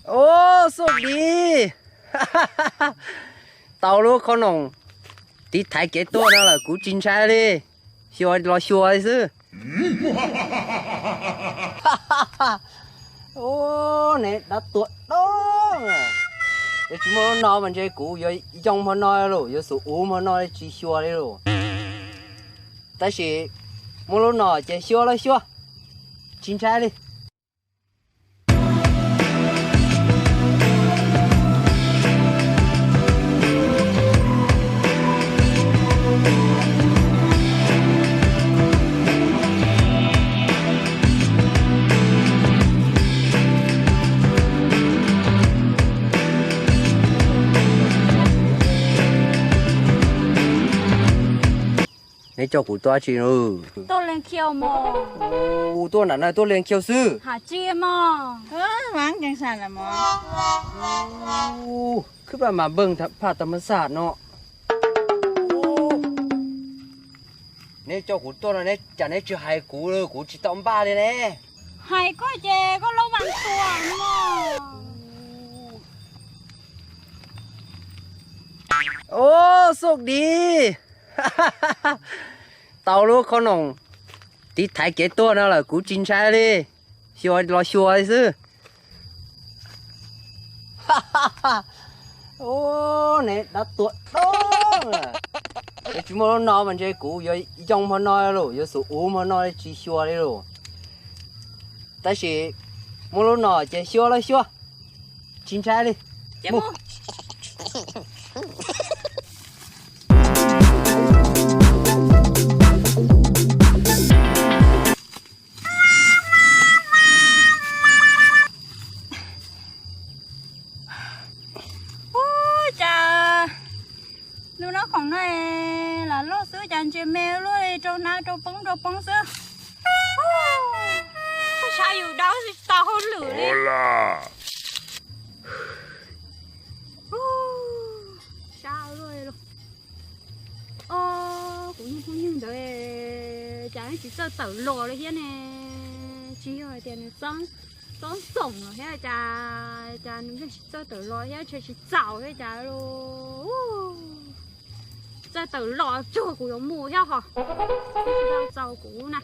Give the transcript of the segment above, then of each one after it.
โอ้สุดดีเต่าลูกเขาหนงตีถ่ายเกตตัวนั่นแหละกูจินใช่เลยชัวร์รอชัวร์ซื้อโอ้เนี่ยดัดตัวน้องเดี๋ยวchúng nó nói mình chơi cũ rồi trong mà nói rồi rồi số u mà nói chỉ xua đấy rồi tại vì mỗi lúc nói chơi xua là xua chính xác đi nãy cho cụ toa chị rồi tôi lên kêu mò tôi nãy tôi lên kêu sư hả chia mò vắng chẳng sao là mò cứ bà mà bưng thật phạt tầm sạt nó nãy cho cụ tôi nãy chả nãy chưa hai cụ rồi cụ chỉ tóm ba đây nè hay có chè có lâu bằng tuồng mò ô sốc đi tao lúcเขาหนงตีถ่ายเกตตัวนั่นแหละกูจินใช่เลยชัวร์รอชัวร์ซื้อโอ้เนี่ยดัดตัวน้องเดี๋ยวchúng nó nói mình chơi cũ rồi trong mà nói rồi rồi số u mà nói chỉชัวร์đấy rồi tại vì mỗi lúc nói chơiชัวร์làชัวร์จินใช่เลยmu lúc đó còn nói là lót sữa chăn chơi mèo luôn trâu na trâu bóng sữa saoอยู่đó thì tao hôn lửa đi sao rồi cũng như đấy chả chỉ sợ tẩu lò đấy nè chỉ hỏi tiền xong sống rồi hết cha những cái sợ tẩu lò hết chỉ chảo hết cha luôn ra tẩu lò chua của giống mù theo hả rau rau củ này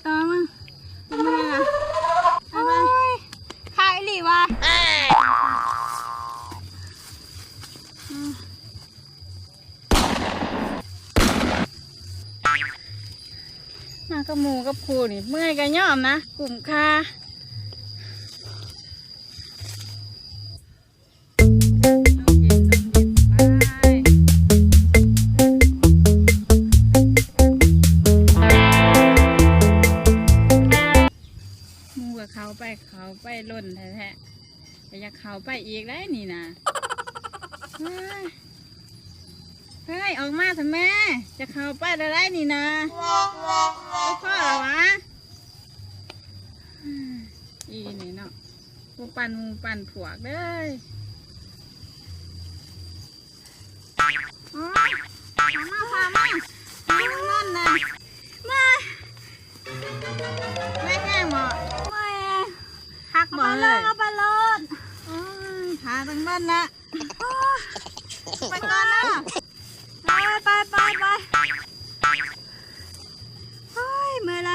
tao mà ôi khai lì waน่าก็มูกับคูนี่เมื่อยกันย่อมนะกลุ่มคามูกับเขาไปล่นแท้ๆแต่อยากเขาไปอีกได้นี่นะเฮ้ยออกมาสิแม่จะเข้าไปได้นี่นะพ่อเหรอวะอีนี่เนาะมูปั่นผัวเลยมาพามานั่นนะไม่แห้งหมดไม่หักหมดเลยเอาไปเลยหาตั้งบ้านนะไปก่อนนะไปเฮ้ยเมื่อไร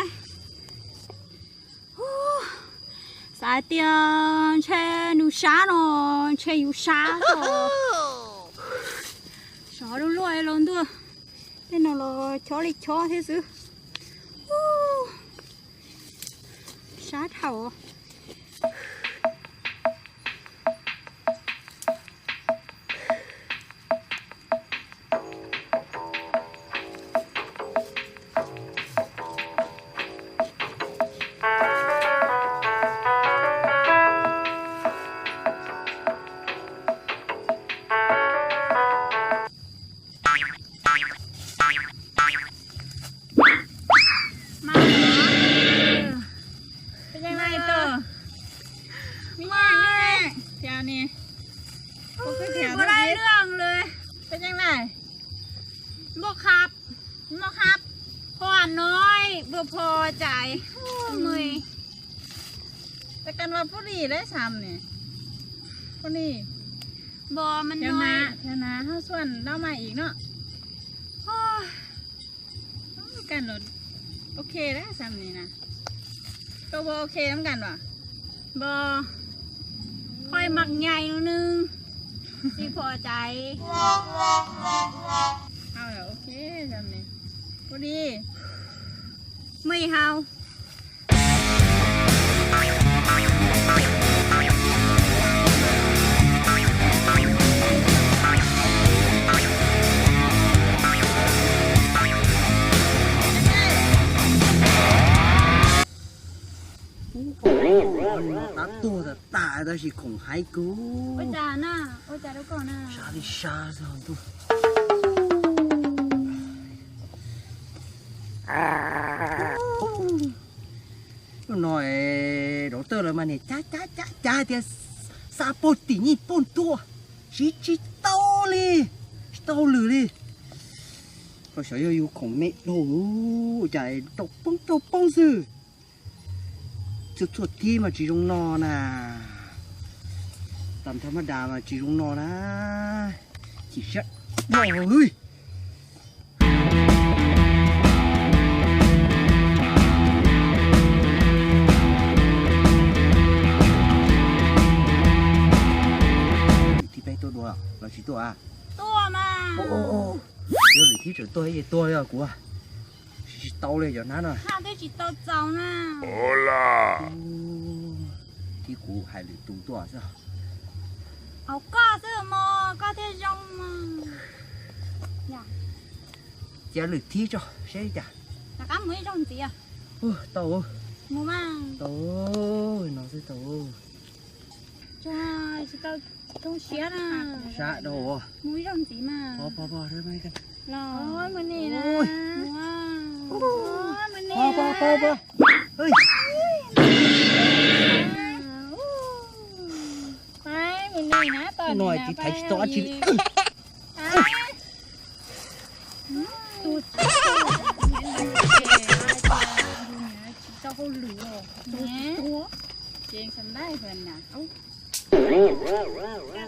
สายเตียนเชนูช้าหนอเชยูช้าหนอช้าดูรวยลงตัวเล่นเราช้อลิช้อเท่ซื้อช้าเถ่าเป็นยังไงตัว น้อยบ่พอใจมือ แต่กันว่าผู้ดีได้ซ้ำเนี่ยผู้ดี บ่มัน เดี๋ยว น้อ นะ ย เดี๋ยวนะเฮาส่วนเล่ามาอีกเนาะ โอ้ย กันรถโอเคได้ซ้ำนี่นะตัวบ่โอเคน้ำกันวะ บ่ค่อยมักใหญ่นิดนึงสิพอใจ เอาแล้วโอเคซ้ำนี่ผู้ดี ไม่เฮา 打多的大的是孔海菇， โอ้ยจ้าน่ะโอ้ยจ้าดูก่อนน่ะ 啥的沙子很多。nói đầu tư là mà này cha thì sa bột tỷ nhị bồn tua chỉ tao lử đi có sợ yêu khổng mẹ đồ chạy độc bông sư chuột chuột thi mà chỉ dùng nò nè tầm thầm đà mà chỉ dùng nò nè chỉ sợ đồ ơi tôi đùa là chỉ tôi à ตัวมา giờ lì thí trưởng tôi hay tôi à của chỉ tao lên cho nó rồi ข้าได้จิตโตเจ้าน่ะ thí cũ hay lì tụng tôi à sao เอาก้าซื้อมาก้าเทยองมา giờ lì thí cho sẽ chả แต่ก้าไม่ยองจีอ่ะ tao มูมา tao nó sẽ tao จ้าจิตโตต้องเสียน่ะ 啥đâu มูยองจีมา bỏ đây mấy cái รอ โอ้ยมื้อนี้นะ ว้า โอ้ยมื้อนี้ bỏ ơi ไปมื้อนี้นะตอนนี้ nói นะ thì ไป thấy เอา to อี chỉ ก ตูด เจ้าเขาหลือเนี่ยเจงสำได้เพิ่นน่ะ กัน